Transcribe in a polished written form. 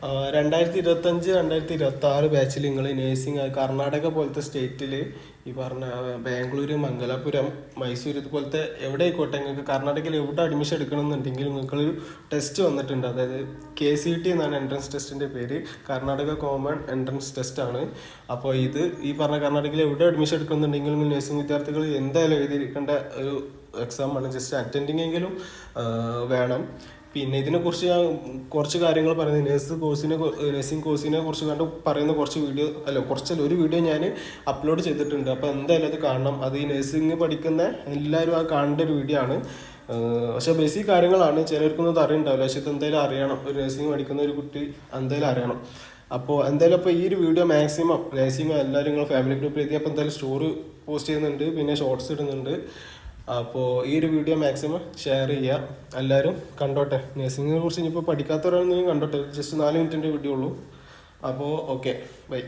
2025 2026 ബാച്ചിൽ നിങ്ങൾ നേഴ്സിംഗ് കർണാടക പോലത്തെ സ്റ്റേറ്റിൽ ഈ പറഞ്ഞ ബാംഗ്ലൂർ, മംഗലാപുരം, മൈസൂർ ഇതുപോലത്തെ എവിടെ ആയിക്കോട്ടെ നിങ്ങൾക്ക് കർണാടകയിൽ എവിടെ അഡ്മിഷൻ എടുക്കണമെന്നുണ്ടെങ്കിൽ നിങ്ങൾക്കൊരു ടെസ്റ്റ് വന്നിട്ടുണ്ട്. അതായത് KCET എന്നാണ് എൻട്രൻസ് ടെസ്റ്റിൻ്റെ പേര്. കർണാടക കോമൺ എൻട്രൻസ് ടെസ്റ്റ് ആണ്. അപ്പോൾ ഇത് ഈ പറഞ്ഞ കർണാടകയിൽ എവിടെ അഡ്മിഷൻ എടുക്കുന്നുണ്ടെങ്കിലും നേഴ്സിംഗ് വിദ്യാർത്ഥികൾ എന്തായാലും എഴുതിയിരിക്കേണ്ട ഒരു എക്സാം ആണ്. ജസ്റ്റ് അറ്റൻഡിങ് എങ്കിലും വേണം. പിന്നെ ഇതിനെക്കുറിച്ച് ഞാൻ കുറച്ച് കാര്യങ്ങൾ പറയുന്നത് നഴ്സിംഗ് കോഴ്സിനെ കുറിച്ച് പറയുന്ന ഒരു വീഡിയോ ഞാൻ അപ്ലോഡ് ചെയ്തിട്ടുണ്ട്. അപ്പോൾ എന്തായാലും അത് കാണണം. അത് ഈ നഴ്സിംഗ് പഠിക്കുന്ന എല്ലാവരും ആ കാണേണ്ട ഒരു വീഡിയോ ആണ്. പക്ഷേ ബേസിക് കാര്യങ്ങളാണ്, ചിലർക്കൊന്നും അത് അറിയണ്ടാവില്ല. പക്ഷെ ഇത് എന്തായാലും അറിയണം. ഒരു നഴ്സിംഗ് പഠിക്കുന്ന ഒരു കുട്ടി എന്തായാലും അറിയണം. അപ്പോൾ എന്തായാലും ഈ ഒരു വീഡിയോ മാക്സിമം എല്ലാവരും നിങ്ങൾ ഫാമിലി ഗ്രൂപ്പിൽ എത്തി. അപ്പോൾ എന്തായാലും സ്റ്റോറി പോസ്റ്റ് ചെയ്യുന്നുണ്ട്, പിന്നെ ഷോർട്സ് ഇടുന്നുണ്ട്. അപ്പോൾ ഈ ഒരു വീഡിയോ മാക്സിമം ഷെയർ ചെയ്യുക, എല്ലാവരും കണ്ടോട്ടെ. നഴ്സിംഗിനെ കുറിച്ച് ഇനിയിപ്പോൾ പഠിക്കാത്തവരാണെന്നെങ്കിൽ കണ്ടോട്ടെ. ജസ്റ്റ് 4 മിനിറ്റിൻ്റെ വീഡിയോ ഉള്ളൂ. അപ്പോൾ ഓക്കെ, ബൈ.